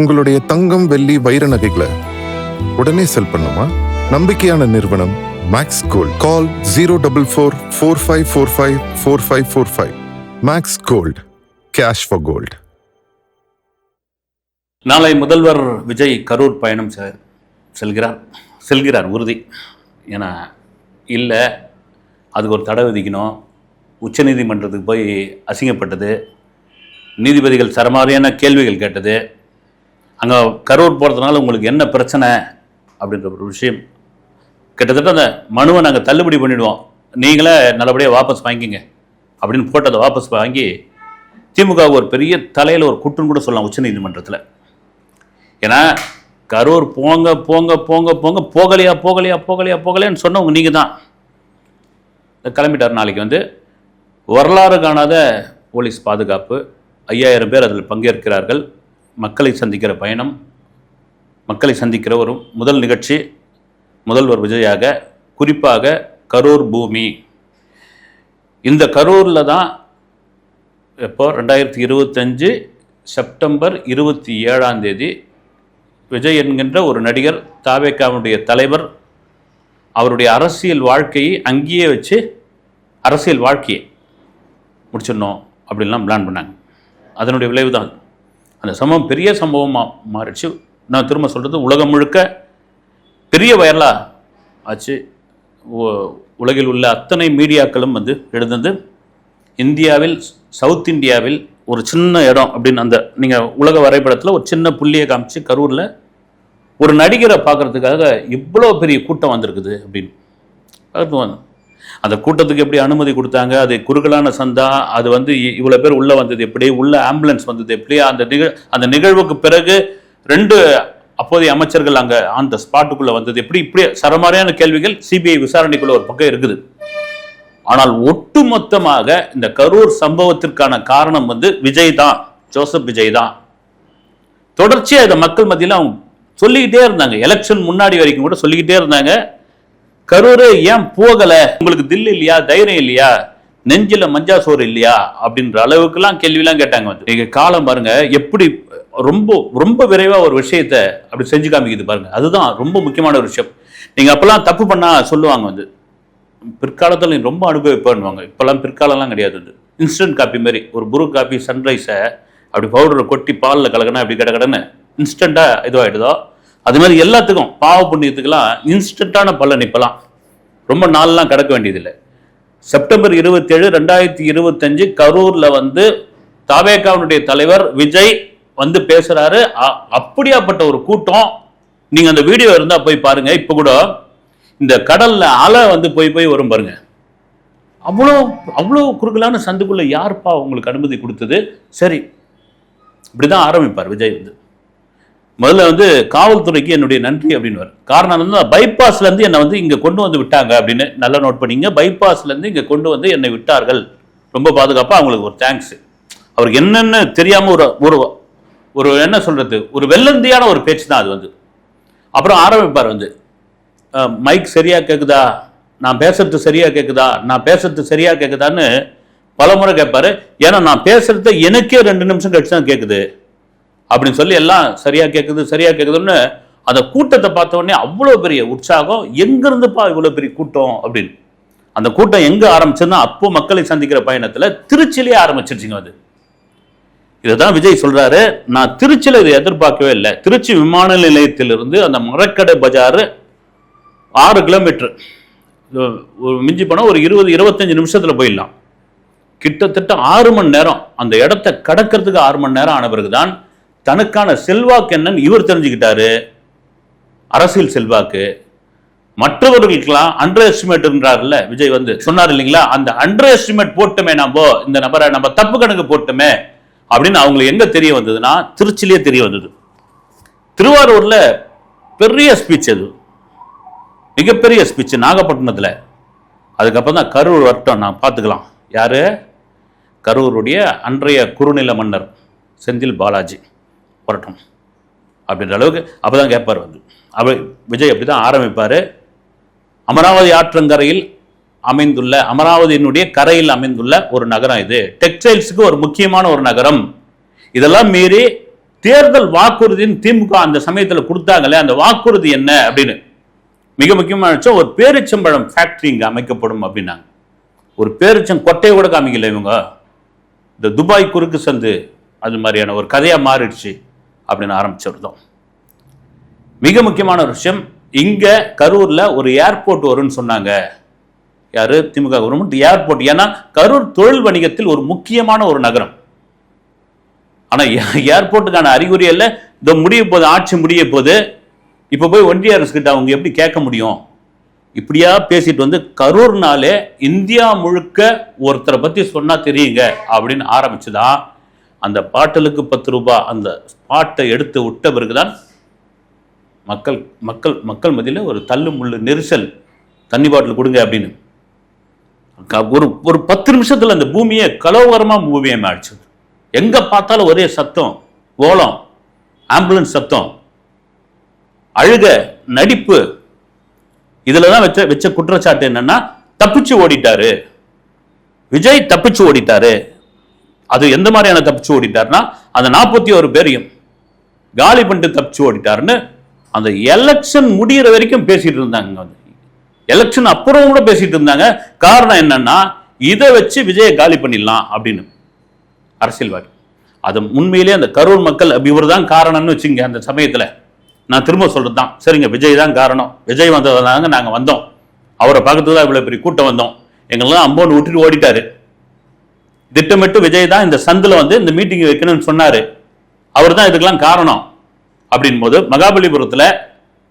உங்களுடைய தங்கம், வெள்ளி, வைர நகைகளை உடனே செல் பண்ணுமா? நம்பிக்கையான நிறுவனம் Max Gold. Call 04445454545. Max Gold, cash for gold. நாளை முதல்வர் விஜய் கரூர் பயணம் செல்கிறார் உறுதி. ஏன்னா இல்லை, அதுக்கு ஒரு தடை விதிக்கணும். உச்சநீதிமன்றத்துக்கு போய் அசிங்கப்பட்டது, நீதிபதிகள் சரமாரியான கேள்விகள் கேட்டது. அங்கே கரூர் போகிறதுனால உங்களுக்கு என்ன பிரச்சனை அப்படின்ற ஒரு விஷயம், கிட்டத்தட்ட அந்த மனுவை நாங்கள் தள்ளுபடி பண்ணிவிடுவோம், நீங்களே நல்லபடியாக வாபஸ் வாங்கிங்க அப்படின்னு போட்டதை வாபஸ் வாங்கி திமுகவுக்கு ஒரு பெரிய தலையில் ஒரு குட்டுன்னு கூட சொல்லலாம் உச்சநீதிமன்றத்தில். ஏன்னா கரூர் போங்க போங்க போங்க போங்க போகலையா போகலையா போகலையா போகலையான்னு சொன்னவங்க நீங்கள் தான். கிளம்பிட்டார். நாளைக்கு வந்து வரலாறு காணாத போலீஸ் பாதுகாப்பு, 5000 பேர் அதில் பங்கேற்கிறார்கள். மக்களை சந்திக்கிற பயணம், மக்களை சந்திக்கிற ஒரு முதல் நிகழ்ச்சி முதல்வர் விஜயாக. குறிப்பாக கரூர் பூமி. இந்த கரூரில் தான் எப்போ 2025 செப்டம்பர் 27 விஜய் என்கின்ற ஒரு நடிகர், தாவேகாவுடைய தலைவர், அவருடைய அரசியல் வாழ்க்கையை அங்கேயே வச்சு அரசியல் வாழ்க்கையை முடிச்சிடணும் அப்படின்லாம் பிளான் பண்ணாங்க. அதனுடைய விளைவு தான் அந்த சம்பவம் பெரிய சம்பவமாக மாறிடுச்சு. நான் திரும்ப சொல்கிறது, உலகம் முழுக்க பெரிய வைரலாக ஆச்சு. உலகில் உள்ள அத்தனை மீடியாக்களும் வந்து எழுந்தது. இந்தியாவில், சவுத் இந்தியாவில் ஒரு சின்ன இடம் அப்படின்னு அந்த நீங்கள் உலக வரைபடத்தில் ஒரு சின்ன புள்ளியை காமிச்சு கரூரில் ஒரு நடிகரை பார்க்குறதுக்காக இவ்வளோ பெரிய கூட்டம் வந்திருக்குது அப்படின்னு. அந்த கூட்டத்துக்கு எப்படி அனுமதி கொடுத்தாங்க, அது குறுகலான சந்தா, அது வந்து இவ்வளோ பேர் உள்ளே வந்தது எப்படி, உள்ள ஆம்புலன்ஸ் வந்தது எப்படி, அந்த நிகழ்வுக்கு பிறகு 2 அப்போதைய அமைச்சர்கள் அங்கே அந்த ஸ்பாட்டுக்குள்ளே வந்தது எப்படி, இப்படி சரமாரியான கேள்விகள் சிபிஐ விசாரணைக்குள்ள ஒரு பக்கம் இருக்குது. ஆனால் ஒட்டுமொத்தமாக இந்த கரூர் சம்பவத்திற்கான காரணம் வந்து விஜய் தான், ஜோசப் விஜய் தான். தொடர்ச்சியாக இதை மக்கள் மத்தியில் அவங்க சொல்லிக்கிட்டே இருந்தாங்க. எலெக்ஷன் முன்னாடி வரைக்கும் கூட சொல்லிக்கிட்டே இருந்தாங்க, கரூர் ஏன் போகலை, உங்களுக்கு தில் இல்லையா, தைரியம் இல்லையா, நெஞ்சில மஞ்சா சோறு இல்லையா அப்படின்ற அளவுக்குலாம் கேள்விலாம் கேட்டாங்க. வந்து நீங்க காலம் பாருங்க, எப்படி ரொம்ப ரொம்ப விரைவாக ஒரு விஷயத்தை அப்படி செஞ்சு காமிக்குது பாருங்க. அதுதான் ரொம்ப முக்கியமான ஒரு விஷயம். நீங்க அப்பெல்லாம் தப்பு பண்ணா சொல்லுவாங்க வந்து பிற்காலத்தில் நீ ரொம்ப அனுபவிப்பான்னுவாங்க. இப்போல்லாம் பிற்காலம்லாம் கிடையாது. வந்து இன்ஸ்டன்ட் காப்பி மாதிரி ஒரு புரு காப்பி சன்ரைஸை அப்படி பவுடரை கொட்டி பாலில் கலக்கணும், அப்படி கடன்னு இன்ஸ்டண்ட்டாக இதுவாகிடுதோ, அது மாதிரி எல்லாத்துக்கும் பாவ புண்ணியத்துக்கெல்லாம் இன்ஸ்டண்ட்டான பலன். இப்போலாம் ரொம்ப நாள்லாம் கிடக்க வேண்டியதில்லை. செப்டம்பர் 27, 2025 கரூரில் வந்து தாவேகாவுடைய தலைவர் விஜய் வந்து பேசுகிறாரு. அப்படியாப்பட்ட ஒரு கூட்டம். நீங்கள் அந்த வீடியோ இருந்தால் போய் பாருங்க. இப்போ கூட இந்த கடல்ல அலை வந்து போய் வரும் பாருங்க. அவ்வளோ அவ்வளோ குறுகலான சந்துக்குள்ள யாருப்பா உங்களுக்கு அனுமதி கொடுத்தது? சரி, இப்படிதான் ஆரம்பிப்பார் விஜய். வந்து முதல்ல வந்து காவல்துறைக்கு என்னுடைய நன்றி அப்படின்னு. காரணம் வந்து பைபாஸ்ல இருந்து என்னை வந்து இங்க கொண்டு வந்து விட்டாங்க அப்படின்னு நல்லா நோட் பண்ணிங்க. பைபாஸ்ல இருந்து இங்க கொண்டு வந்து என்னை விட்டார்கள், ரொம்ப பாதுகாப்பா, அவங்களுக்கு ஒரு தேங்க்ஸ். அவருக்கு என்னென்ன தெரியாம ஒரு ஒரு என்ன சொல்றது, ஒரு வெள்ளந்தியான ஒரு பேச்சு தான் அது. வந்து அப்புறம் ஆரம்பிப்பார் வந்து, மைக் சரியா கேட்குதா, நான் பேசுறது சரியா கேட்குதா, நான் பேசுறது சரியா கேட்குதான்னு பல முறை கேட்பாரு. ஏன்னா நான் பேசுறத எனக்கே 2 நிமிஷம் கழிச்சு தான் கேட்குது அப்படின்னு சொல்லி எல்லாம் சரியா கேட்குது சரியா கேட்குதுன்னு அந்த கூட்டத்தை பார்த்த உடனே அவ்வளோ பெரிய உற்சாகம். எங்கிருந்துப்பா இவ்வளோ பெரிய கூட்டம் அப்படின்னு. அந்த கூட்டம் எங்க ஆரம்பிச்சதுன்னா அப்போ மக்களை சந்திக்கிற பயணத்துல திருச்சியிலே ஆரம்பிச்சிருச்சுங்க. அது இதைதான் விஜய் சொல்றாரு, நான் திருச்சியில இதை எதிர்பார்க்கவே இல்லை. திருச்சி விமான நிலையத்திலிருந்து அந்த மரக்கடை பஜார் 6 கிலோமீட்டர், மிஞ்சி போனால் ஒரு 20-25 நிமிஷத்துல போயிடலாம். கிட்டத்தட்ட 6 மணி நேரம் அந்த இடத்தை கடக்கிறதுக்கு 6 மணி நேரம் ஆன பிறகுதான் தனக்கான செல்வாக்கு என்னன்னு இவர் தெரிஞ்சுக்கிட்டாரு. அரசியல் செல்வாக்கு. மற்றவர்களுக்கெல்லாம் அண்டர் எஸ்டிமேட்ன்றார்ல விஜய் வந்து சொன்னார் இல்லைங்களா, அந்த அண்டர் எஸ்டிமேட் போட்டுமே, இந்த நபரை நம்ம தப்பு கணக்கு போட்டுமே அப்படின்னு அவங்களுக்கு எங்க தெரிய வந்ததுன்னா திருச்சிலேயே தெரிய வந்தது. திருவாரூர்ல பெரிய ஸ்பீச், அது மிகப்பெரிய ஸ்பீச் நாகப்பட்டினத்துல. அதுக்கப்புறம் தான் கரூர் வரட்டும், நான் பார்த்துக்கலாம். யாரு? கரூருடைய அன்றைய குறுநில மன்னர் செந்தில் பாலாஜி வரட்டும் அப்படின்ற அளவுக்கு அப்பதான் கேட்பார் வந்து. விஜய் அப்படிதான் ஆரம்பிப்பாரு. அமராவதி ஆற்றங்கரையில் அமைந்துள்ள, அமராவதியினுடைய கரையில் அமைந்துள்ள ஒரு நகரம் இது. டெக்ஸ்டைல்ஸுக்கு ஒரு முக்கியமான ஒரு நகரம். இதெல்லாம் மீறி தேர்தல் வாக்குறுதின்னு திமுக அந்த சமயத்தில் கொடுத்தாங்களே, அந்த வாக்குறுதி என்ன அப்படின்னு மிக முக்கியமான ஒரு பேரிச்சம்பழம் ஃபேக்டரி இங்கே அமைக்கப்படும் அப்படின்னாங்க. ஒரு பேரிச்சம் கொட்டையை கூட காமிக்கல இவங்க. இந்த துபாய் குறுக்கு சந்து அது மாதிரியான ஒரு கதையா மாறிடுச்சு அப்படின்னு ஆரம்பிச்சிருந்தோம். மிக முக்கியமான ஒரு விஷயம், இங்க கரூர்ல ஒரு ஏர்போர்ட் வரும்னு சொன்னாங்க. யாரு? திமுக கவர்மெண்ட். ஏர்போர்ட், ஏன்னா கரூர் தொழில் வணிகத்தில் ஒரு முக்கியமான ஒரு நகரம். ஆனா ஏர்போர்ட்டுக்கான அறிகுறி இல்ல. இந்த முடிய போது, ஆட்சி முடிய போது, இப்ப போய் ஒன்றிய அரசு கிட்ட அவங்க எப்படி கேட்க முடியும்? இப்படியா பேசிட்டு வந்து கரூர்னாலே இந்தியா முழுக்க ஒருத்தரை பத்தி சொன்னா தெரியுங்க அப்படின்னு ஆரம்பிச்சுதான் அந்த பாட்டலுக்கு 10 ரூபாய் அந்த பாட்டை எடுத்து விட்ட பிறகுதான் மக்கள் மக்கள் மக்கள் மத்தியில் ஒரு தள்ளு முள்ளு நெரிசல், தண்ணி பாட்டில் கொடுங்க அப்படின்னு ஒரு 10 நிமிஷத்துல அந்த பூமியை கலவரமா பூமியை ஆயிடுச்சு. எங்க பார்த்தாலும் ஒரே சத்தம், ஓலம், ஆம்புலன்ஸ் சத்தம், அழுக, நடிப்பு. இதுலதான் வச்ச குற்றச்சாட்டு என்னன்னா, தப்பிச்சு ஓடிட்டாரு விஜய், தப்பிச்சு ஓடிட்டாரு. அது எந்த மாதிரியான தப்பிச்சு ஓடிட்டாருன்னா, அந்த 41 பேரையும் காலி பண்ணிட்டு தப்பிச்சு ஓடிட்டாருன்னு அந்த எலெக்ஷன் முடிகிற வரைக்கும் பேசிட்டு இருந்தாங்க. எலெக்ஷன் அப்புறம் கூட பேசிட்டு இருந்தாங்க. காரணம் என்னன்னா, இதை வச்சு விஜயை காலி பண்ணிடலாம் அப்படின்னு அரசியல்வாதி. அது உண்மையிலே அந்த கரூர் மக்கள் இவர் தான் காரணம்னு வச்சுங்க. அந்த சமயத்துல நான் திரும்ப சொல்றது தான், சரிங்க விஜய் தான் காரணம், விஜய் வந்ததாங்க நாங்க வந்தோம், அவரை பார்க்கறதுக்கு தான் இவ்வளவு பெரிய கூட்டம் வந்தோம், எங்கெல்லாம் அம்போன்னு விட்டுட்டு ஓடிட்டாரு, திட்டமிட்டு விஜய் தான் இந்த சந்தில வந்து இந்த மீட்டிங் வைக்கணும்னு சொன்னாரு, அவர் தான் இதுக்கெல்லாம் காரணம் அப்படின் போது மகாபலிபுரத்துல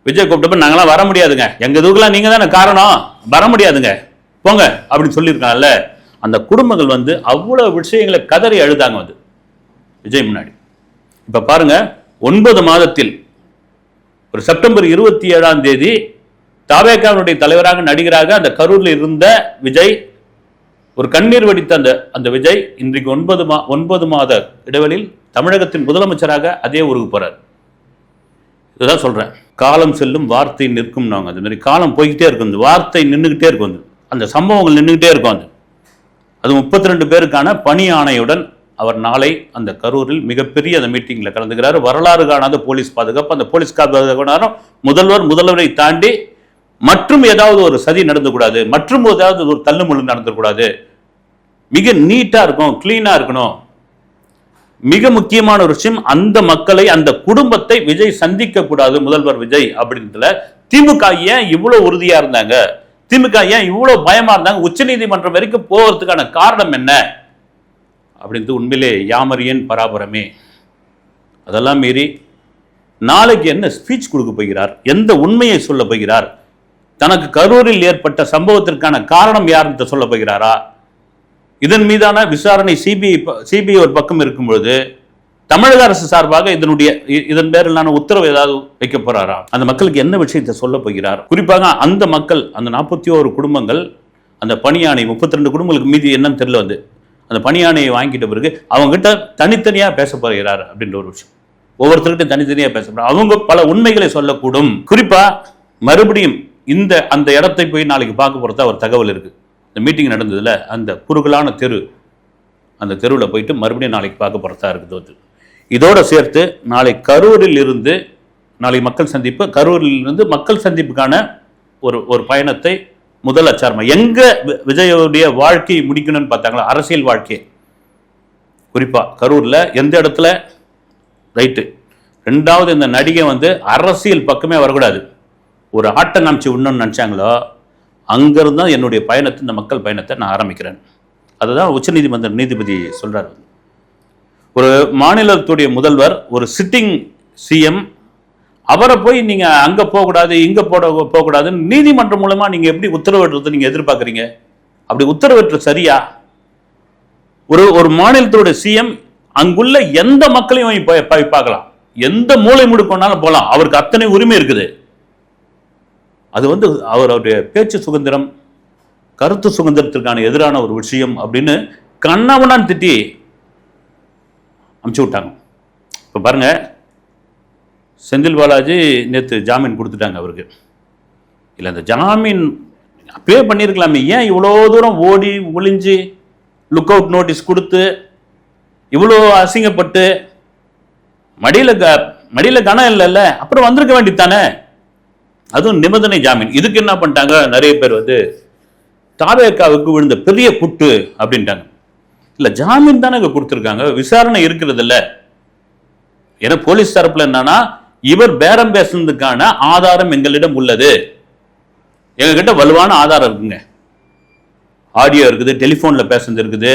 விஜய் கூப்பிட்டப்ப நாங்களாம் வர முடியாதுங்க, எங்க இதுக்கெல்லாம் நீங்க தானே காரணம், வர முடியாதுங்க போங்க அப்படின்னு சொல்லியிருக்காங்கல்ல. அந்த குடும்பங்கள் வந்து அவ்வளவு விஷயங்களை கதறி அழுதாங்க வந்து விஜய் முன்னாடி. இப்ப பாருங்க, 9 மாதத்தில் ஒரு செப்டம்பர் 27 தவேகாவுடைய தலைவராக நடிகராக அந்த கரூர்ல இருந்த விஜய், ஒரு கண்ணீர் வடித்த அந்த விஜய் இன்றைக்கு 9 மாத இடைவெளியில் தமிழகத்தின் முதலமைச்சராக அதே ஊருக்கு போறார். இதுதான் சொல்றேன், காலம் செல்லும் வார்த்தை நிற்கும். நாங்க அந்த மாதிரி காலம் போய்கிட்டே இருக்கும், வார்த்தை நின்றுகிட்டே இருக்கும், அந்த சம்பவங்கள் நின்றுகிட்டே இருக்கும். அது 32 பேருக்கான பணி ஆணையுடன் அவர் நாளை அந்த கரூரில் மிகப்பெரிய அந்த மீட்டிங்ல கலந்துக்கிறார். வரலாறு காணாத போலீஸ் பாதுகாப்பு. அந்த போலீஸ் பாதுகாப்பு முதல்வரை தாண்டி மற்றும் ஏதாவது ஒரு சதி நடந்துக்கூடாது, மற்றும் ஏதாவது ஒரு தள்ளுமுள்ளு நடந்துக்கூடாது, மிக நீட்டா இருக்கும், கிளீனா இருக்கணும். மிக முக்கியமான ஒரு விஷயம், அந்த மக்களை, அந்த குடும்பத்தை விஜய் சந்திக்க கூடாது, முதல்வர் விஜய் அப்படின்றதுல திமுக ஏன் இவ்வளவு உறுதியா இருந்தாங்க, திமுக ஏன் இவ்வளவு பயமா இருந்தாங்க, உச்ச நீதிமன்றம் வரைக்கும் போவதற்கான காரணம் என்ன அப்படின்றது உண்மையிலே யாமரியன் பராபரமே. அதெல்லாம் மீறி நாளைக்கு என்ன ஸ்பீச் கொடுக்க போகிறார், எந்த உண்மையை சொல்ல போகிறார், தனக்கு கரூரில் ஏற்பட்ட சம்பவத்திற்கான காரணம் யாருன்னு சொல்ல போகிறாரா, இதன் மீதான விசாரணை சிபிஐ ஒரு பக்கம் இருக்கும் பொழுது தமிழக அரசு சார்பாக இதன் பேரிலான உத்தரவு ஏதாவது வைக்க போறாரா, அந்த மக்களுக்கு என்ன விஷயத்தை சொல்ல போகிறார், குறிப்பாக அந்த மக்கள், அந்த 41 குடும்பங்கள், அந்த பணியாணை 32 குடும்பங்களுக்கு மீதி என்னன்னு தெரியல வந்து அந்த பணியாணையை வாங்கிட்ட பிறகு அவங்க கிட்ட தனித்தனியா பேச போகிறார் அப்படின்ற ஒரு விஷயம். ஒவ்வொருத்தருக்கிட்ட தனித்தனியா பேச போறாங்க, அவங்க பல உண்மைகளை சொல்லக்கூடும். குறிப்பா மறுபடியும் அந்த இடத்தை போய் நாளைக்கு பார்க்க போறதா ஒரு தகவல் இருக்கு. இந்த மீட்டிங் நடந்ததுல அந்த குறுகலான தெரு, அந்த தெருவில் போயிட்டு மறுபடியும் நாளைக்கு பார்க்க போறதா இருக்குது. இதோட சேர்த்து நாளை கரூரில் இருந்து நாளை மக்கள் சந்திப்பு, கரூரில் இருந்து மக்கள் சந்திப்புக்கான ஒரு பயணத்தை முதல் அச்சாரமா எங்க விஜயோடைய வாழ்க்கையை முடிக்கணும்னு பார்த்தாங்களா, அரசியல் வாழ்க்கை, குறிப்பா கரூர்ல எந்த இடத்துல ரைட்டு. 2வது, இந்த நடிகை வந்து அரசியல் பக்கமே வரக்கூடாது, ஒரு ஆட்டம் காமிச்சு விடணும்னு நினைச்சாங்களோ அங்கிருந்தா என்னுடைய பயணத்தை, இந்த மக்கள் பயணத்தை நான் ஆரம்பிக்கிறேன். அதுதான் உச்சநீதிமன்ற நீதிபதி சொல்றாரு. ஒரு மாநிலத்துடைய முதல்வர், ஒரு சிட்டிங் சிஎம், அவரை போய் நீங்க அங்க போகக்கூடாது, இங்க போகக்கூடாதுன்னு நீதிமன்றம் மூலமா நீங்க எப்படி உத்தரவிடுறது நீங்க எதிர்பார்க்குறீங்க? அப்படி உத்தரவிட்டு சரியா? ஒரு மாநிலத்தோட சிஎம் அங்குள்ள எந்த மக்களையும் பார்க்கலாம், எந்த மூலை முடுக்கோனாலும் போகலாம், அவருக்கு அத்தனை உரிமை இருக்குது. அது வந்து அவருடைய பேச்சு சுதந்திரம், கருத்து சுதந்திரத்திற்கான எதிரான ஒரு விஷயம் அப்படின்னு கண்ணவனான் திட்டி அமுச்சு விட்டாங்க. இப்போ பாருங்க, செந்தில் பாலாஜி நேற்று ஜாமீன் கொடுத்துட்டாங்க அவருக்கு. இல்லை, அந்த ஜாமீன் அப்பே பண்ணியிருக்கலாமே, ஏன் இவ்வளோ தூரம் ஓடி ஒளிஞ்சு லுக் அவுட் நோட்டீஸ் கொடுத்து இவ்வளோ அசிங்கப்பட்டு மடியில கனம் இல்லைல்ல, அப்புறம் வந்திருக்க வேண்டியதானே. அதுவும் நிபந்தனை ஜாமீன். இதுக்கு என்ன பண்ணிட்டாங்க, நிறைய பேர் வந்து தாவேக்காவுக்கு விழுந்த பெரிய குட்டு அப்படின்ட்டாங்க. இல்ல, ஜாமீன் தானே கொடுத்துருக்காங்க, விசாரணை இருக்கிறது இல்ல. ஏன்னா போலீஸ் தரப்புல என்னன்னா, இவர் பேரம் பேசுனதுக்கான ஆதாரம் எங்களிடம் உள்ளது, எங்ககிட்ட வலுவான ஆதாரம் இருக்குங்க, ஆடியோ இருக்குது, டெலிஃபோன்ல பேசுனது இருக்குது,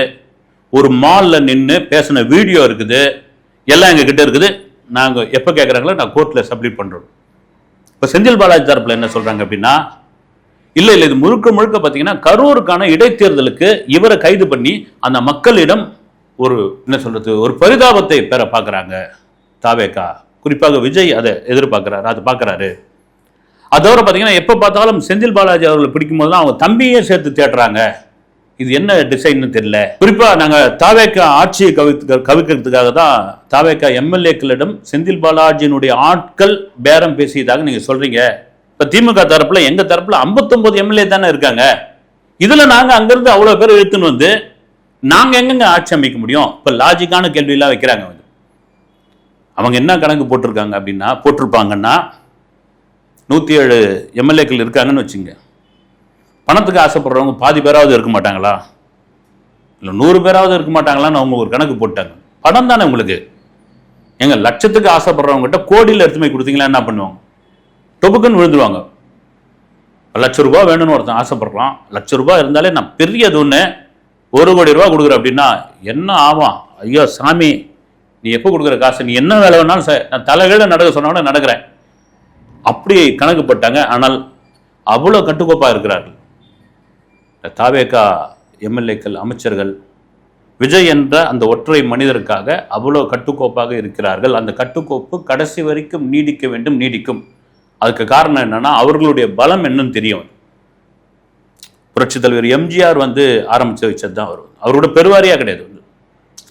ஒரு மால்ல நின்று பேசின வீடியோ இருக்குது, எல்லாம் எங்ககிட்ட இருக்குது. நாங்க எப்ப கேட்கறாங்களோ நான் கோர்ட்ல சப்மிட் பண்றோம். இப்ப செந்தில் பாலாஜி தரப்புல என்ன சொல்றாங்க அப்படின்னா, இல்ல இது முழுக்க முழுக்க பாத்தீங்கன்னா கரூருக்கான இடைத்தேர்தலுக்கு இவரை கைது பண்ணி அந்த மக்களிடம் ஒரு என்ன சொல்றது, ஒரு பரிதாபத்தை பெற பாக்குறாங்க தாவேகா. குறிப்பாக விஜய் அதை எதிர்பார்க்கிறாரு, அதை பார்க்கிறாரு. அதோட பாத்தீங்கன்னா எப்ப பார்த்தாலும் செந்தில் பாலாஜி அவர்களை பிடிக்கும் போதுதான் அவங்க தம்பியே சேர்த்து தேடுறாங்க. இது என்ன டிசைன்னு தெரியல. குறிப்பா நாங்க தாவேக்கா ஆட்சியை கவிக்கிறதுக்காக தான் தாவேக்கா எம்எல்ஏக்களிடம் செந்தில் பாலாஜியினுடைய ஆட்கள் பேரம் பேசியதாக நீங்க சொல்றீங்க. இப்ப திமுக தரப்புல எங்க தரப்புல 59 எம்எல்ஏ தானே இருக்காங்க. இதுல நாங்க அங்கிருந்து அவ்வளவு பேர் இழுத்துன்னு வந்து நாங்க எங்கெங்க ஆட்சி அமைக்க முடியும்? இப்ப லாஜிக்கான கேள்வி எல்லாம் வைக்கிறாங்க. அவங்க என்ன கணக்கு போட்டிருக்காங்க அப்படின்னா, போட்டிருப்பாங்கன்னா 107 எம்எல்ஏக்கள் இருக்காங்கன்னு வச்சுங்க. பணத்துக்கு ஆசைப்படுறவங்க பாதி பேராவது இருக்க மாட்டாங்களா, இல்லை 100 பேராவது இருக்க மாட்டாங்களான்னு அவங்க ஒரு கணக்கு போட்டாங்க. பணம் தானே உங்களுக்கு. எங்க லட்சத்துக்கு ஆசைப்படுறவங்ககிட்ட கோடியில் எடுத்து போய் கொடுத்தீங்களா என்ன பண்ணுவாங்க? டொபுக்குன்னு விழுந்துருவாங்க. ₹1,00,000 வேணும்னு ஒருத்தன் ஆசைப்படுறான், ₹1,00,000 இருந்தாலே நான் பெரியது ஒன்று 1 கோடி ரூபா கொடுக்குறேன் அப்படின்னா என்ன ஆவான்? ஐயோ சாமி, நீ எப்போ கொடுக்குற காசு, நீ என்ன வேலை வேணாலும் நான் தலைகீழ நடக்க சொன்னா நடக்கிறேன், அப்படி கணக்கு போட்டாங்க. ஆனால் அவ்வளோ கட்டுக்கோப்பாக இருக்கிறார்கள் தாவேகா எம்எல்ஏக்கள், அமைச்சர்கள். விஜய் என்ற அந்த ஒற்றை மனிதருக்காக அவ்வளோ கட்டுக்கோப்பாக இருக்கிறார்கள். அந்த கட்டுக்கோப்பு கடைசி வரைக்கும் நீடிக்க வேண்டும், நீடிக்கும். அதுக்கு காரணம் என்னன்னா, அவர்களுடைய பலம் என்னன்னு தெரியும். புரட்சி தலைவர் எம்ஜிஆர் வந்து ஆரம்பிச்சு வச்சது தான் அவரோட பெருவாரியா கிடையாது.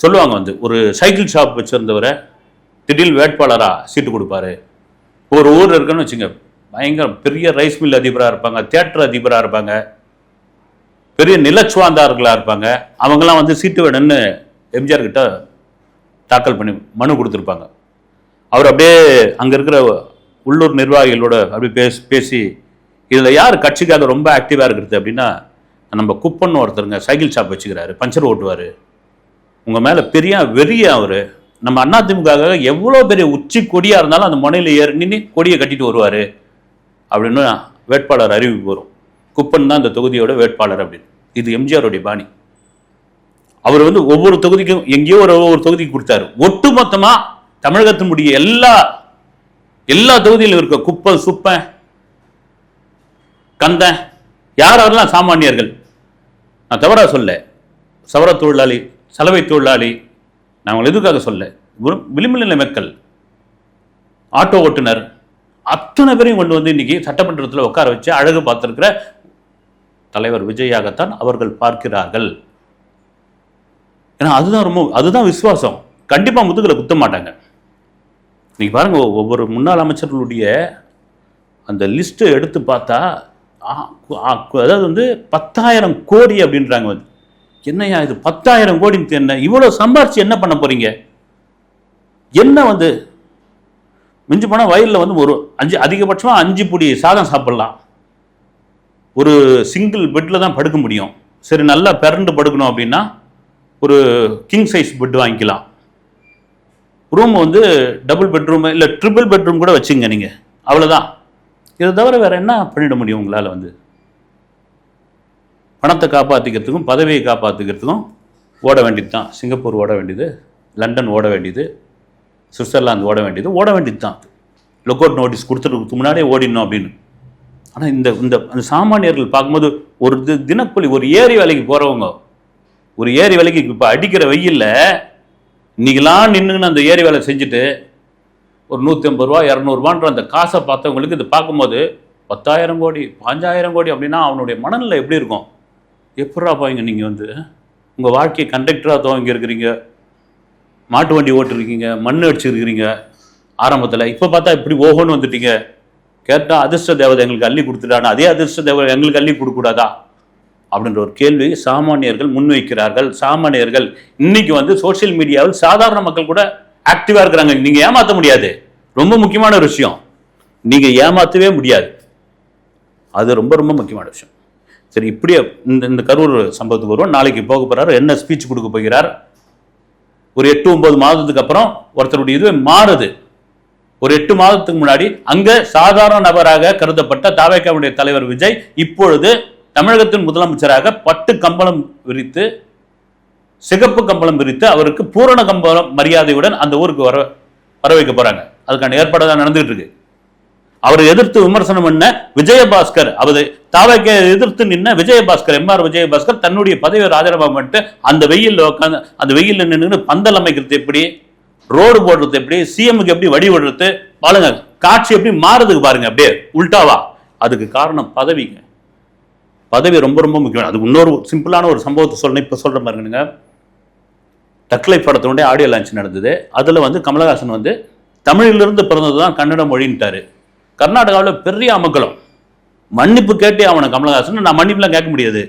சொல்லுவாங்க வந்து ஒரு சைக்கிள் ஷாப் வச்சிருந்தவரை திடீர் வேட்பாளரா சீட்டு கொடுப்பாரு. ஒரு ஊர் இருக்குன்னு வச்சுங்க, பயங்கர பெரிய ரைஸ் மில் அதிபராக இருப்பாங்க, தியேட்டர் அதிபராக இருப்பாங்க, பெரிய நிலச்சுவாந்தார்களாக இருப்பாங்க. அவங்கெல்லாம் வந்து சீட்டு வேணும்னு எம்ஜிஆர் கிட்ட தாக்கல் பண்ணி மனு கொடுத்துருப்பாங்க. அவர் அப்படியே அங்கே இருக்கிற உள்ளூர் நிர்வாகிகளோட அப்படி பேசி இதில் யார் கட்சிக்காக ரொம்ப ஆக்டிவாக இருக்கிறது அப்படின்னா, நம்ம குப்பன்னு ஒருத்தருங்க சைக்கிள் ஷாப் வச்சுக்கிறாரு, பஞ்சர் ஓட்டுவார், உங்கள் மேலே பெரிய வெறிய அவர், நம்ம அதிமுக எவ்வளோ பெரிய உச்சி கொடியாக இருந்தாலும் அந்த முனையில் ஏறி நின்று கொடியை கட்டிட்டு வருவார் அப்படின்னு வேட்பாளர் அறிவிப்பு வரும். குப்பன் தான் இந்த தொகுதியோட வேட்பாளர் அப்படின்னு. இது எம்ஜிஆருடைய பாணி. அவர் வந்து ஒவ்வொரு தொகுதிக்கும் எங்கேயோ ஒவ்வொரு தொகுதிக்கு கொடுத்தாரு. ஒட்டு மொத்தமா தமிழகத்தினுடைய எல்லா தொகுதியிலும் இருக்க குப்பன், சுப்பன், கந்தன், யாரெல்லாம் சாமானியர்கள், நான் தவறா சொல்ல, சவர தொழிலாளி, சலவை தொழிலாளி, நான் எதுக்காக சொல்ல, விளிம்புநிலை மக்கள், ஆட்டோ ஓட்டுநர், அத்தனை பேரையும் கொண்டு வந்து இன்னைக்கு சட்டமன்றத்தில் உட்கார வச்சு அழகு பார்த்திருக்கிற தலைவர் விஜயாகத்தான் அவர்கள் பார்க்கிறார்கள். ஏன்னா அதுதான் விசுவாசம். கண்டிப்பா முதுகுல குத்த மாட்டாங்க. நீங்க பாருங்க, ஒவ்வொரு முன்னாள் அமைச்சர்களுடைய அந்த லிஸ்ட் எடுத்து பார்த்தா, அதாவது வந்து 10,000 கோடி அப்படின்றாங்க. வந்து என்னையா இது 10,000 கோடின்னு என்ன, இவ்வளவு சம்பாரிச்சு என்ன பண்ண போறீங்க? என்ன வந்து மிஞ்சி போனால் வயலில் வந்து ஒரு அதிகபட்சமாக 5 புடி சாதம் சாப்பிடலாம், ஒரு சிங்கிள் பெட்டில் தான் படுக்க முடியும். சரி, நல்லா பிறண்டு படுக்கணும் அப்படின்னா ஒரு கிங் சைஸ் பெட் வாங்கிக்கலாம். ரூம் வந்து டபுள் பெட்ரூம் இல்லை ட்ரிபிள் பெட்ரூம் கூட வச்சுங்க நீங்கள், அவ்வளோதான். இதை தவிர வேற என்ன பண்ணிட முடியும் உங்களால்? வந்து பணத்தை காப்பாற்றிக்கிறதுக்கும் பதவியை காப்பாற்றிக்கிறதுக்கும் ஓட வேண்டியது தான். சிங்கப்பூர் ஓட வேண்டியது, லண்டன் ஓட வேண்டியது, சுவிட்சர்லாந்து ஓட வேண்டியது தான். லுக் அவுட் நோட்டீஸ் கொடுத்துட்டு முன்னாடியே ஓடிடணும் அப்படின்னு. ஆனால் இந்த சாமானியர்கள் பார்க்கும்போது ஒரு தினக்கூலி, ஒரு ஏரி வேலைக்கு போகிறவங்க, ஒரு ஏரி வேலைக்கு இப்போ அடிக்கிற வெயில்ல இன்னைக்கெல்லாம் நின்றுன்னு அந்த ஏரி வேலை செஞ்சுட்டு ஒரு 150 ரூபா 200 ரூபான்ற அந்த காசை பார்த்தவங்களுக்கு இது பார்க்கும்போது 10,000 கோடி 5,000 கோடி அப்படின்னா அவனுடைய மனநிலை எப்படி இருக்கும்? எப்படா போவீங்க நீங்கள்? வந்து உங்கள் வாழ்க்கையை கண்டக்டராக துவங்கி இருக்கிறீங்க, மாட்டு வண்டி ஓட்டுருக்கீங்க, மண் அடிச்சுருக்கிறீங்க ஆரம்பத்தில், இப்போ பார்த்தா இப்படி ஓஹோன்னு வந்துட்டீங்க. கேட்டால் அதிர்ஷ்ட தேவதை எங்களுக்கு அள்ளி கொடுத்துட்டானா, அதே அதிர்ஷ்ட தேவதை எங்களுக்கு அள்ளி கொடுக்கூடாதா அப்படின்ற ஒரு கேள்வி சாமானியர்கள் முன்வைக்கிறார்கள். சாமானியர்கள் இன்னைக்கு வந்து சோசியல் மீடியாவில் சாதாரண மக்கள் கூட ஆக்டிவா இருக்கிறாங்க. நீங்க ஏமாத்த முடியாது. ரொம்ப முக்கியமான ஒரு விஷயம், நீங்க ஏமாத்தவே முடியாது. அது ரொம்ப ரொம்ப முக்கியமான விஷயம். சரி, இப்படியே இந்த கரூர் சம்பவத்துக்கு வருவோம். நாளைக்கு போக போறாரு, என்ன ஸ்பீச் கொடுக்க போகிறார். ஒரு 8-9 மாதத்துக்கு அப்புறம் ஒருத்தருடைய இதுவே மாறுது. ஒரு 8 மாதத்துக்கு முன்னாடி அங்க சாதாரண நபராக கருதப்பட்ட தவேகாவுடைய தலைவர் விஜய் இப்பொழுது தமிழகத்தின் முதலமைச்சராக பட்டு கம்பளம் விரித்து, சிகப்பு கம்பளம் விரித்து, அவருக்கு பூரண கம்பளம் மரியாதையுடன் அந்த ஊருக்கு வர வைக்க போறாங்க. அதுக்கான ஏற்பாடு தான் நடந்துகிட்டு இருக்கு. அவரை எதிர்த்து விமர்சனம் பண்ண விஜயபாஸ்கர், அவரை தாவேக்கை எதிர்த்து நின்ன விஜயபாஸ்கர், எம்ஆர் விஜயபாஸ்கர் தன்னுடைய பதவியை ராஜினாமா பண்ணிட்டு அந்த வெயில்ல உட்காந்து, அந்த வெயில்ல நின்று பந்தல் அமைக்கிறது எப்படி, ரோடு போடுறது எப்படி, சிஎம்க்கு எப்படி வடி விடுறது பாருங்க, காட்சி எப்படி மாறுதுக்கு பாருங்க, அப்படியே உல்டாவா. அதுக்கு காரணம் பதவிங்க. பதவி ரொம்ப ரொம்ப முக்கியம். அது இன்னொரு சிம்பிளான ஒரு சம்பவத்தை சொல்லணும். இப்ப சொல்ற பாருங்க, தக்லை படத்தினுடைய ஆடியோ லான்ச் நடந்தது. அதுல வந்து கமலஹாசன் வந்து தமிழிலிருந்து பிறந்ததுதான் கன்னட மொழின்ட்டாரு. கர்நாடகாவில் பெரிய அமக்கலம். மன்னிப்பு கேட்டே அவனை கமலஹாசன். நான் மன்னிப்புலாம் கேட்க முடியாது,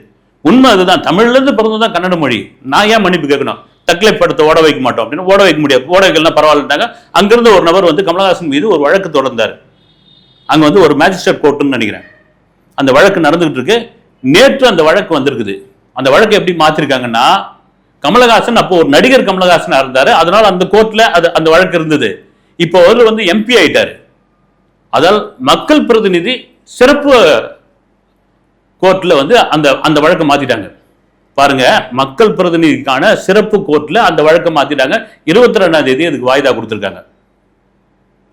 உண்மை அதுதான். தமிழ்லேருந்து பிறந்ததான் கன்னட மொழி, நான் ஏன் மன்னிப்பு கேட்கணும்? தக்லை படத்தை ஓட வைக்க மாட்டோம் அப்படின்னு. ஓட வைக்க முடியாது, ஓட வைக்கலாம் பரவாயில்லட்டாங்க. அங்கிருந்து ஒரு நபர் வந்து கமலஹாசன் மீது ஒரு வழக்கு தொடர்ந்தார். அங்க வந்து ஒரு மேஜிஸ்ட்ரேட் கோர்ட்டுன்னு நினைக்கிறேன். அந்த வழக்கு நடந்துகிட்டு இருக்கு. நேற்று அந்த வழக்கு வந்திருக்குது. அந்த வழக்கு எப்படி மாத்திருக்காங்கன்னா, கமலஹாசன் அப்போ ஒரு நடிகர் கமலஹாசனா இருந்தாரு, அதனால அந்த கோர்ட்ல அந்த வழக்கு இருந்தது. இப்போ அவர் வந்து எம்பி ஆயிட்டாரு. அதால் மக்கள் பிரதிநிதி சிறப்பு கோர்ட்ல வந்து அந்த வழக்கை மாத்திட்டாங்க. பாருங்க, மக்கள் பிரதிநிதிக்கான சிறப்பு கோர்ட்ல அந்த வழக்கை மாத்திட்டாங்க. 22ஆம் தேதி அதுக்கு வாய்தா கொடுத்திருக்காங்க.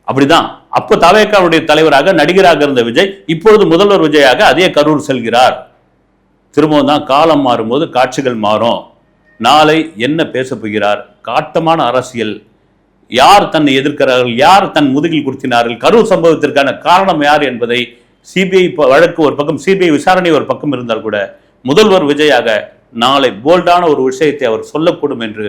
அப்படிதான். அப்போ தவேகாவுடைய தலைவராக நடிகராக இருந்த விஜய் இப்பொழுது முதல்வர் விஜயாக அதே கரூர் செல்கிறார். திரும்பவும் தான் காலம் மாறும்போது காட்சிகள் மாறும். நாளை என்ன பேச போகிறார்? காட்டமான அரசியல். யார் தன்னை எதிர்க்கிறார்கள், யார் தன் முதுகில் குத்தினார்கள், கரூர் சம்பவத்திற்கான காரணம் யார் என்பதை சிபிஐ வழக்கு ஒரு பக்கம், சிபிஐ விசாரணை ஒரு பக்கம் இருந்தால் கூட முதல்வர் விஜயாக நாளை போல்டான ஒரு விஷயத்தை அவர் சொல்லக்கூடும் என்று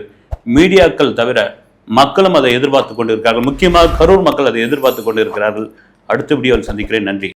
மீடியாக்கள் தவிர மக்களும் அதை எதிர்பார்த்து கொண்டிருக்கிறார்கள். முக்கியமாக கரூர் மக்கள் அதை எதிர்பார்த்து கொண்டிருக்கிறார்கள். அடுத்த வீடியோவில் சந்திக்கிறேன். நன்றி.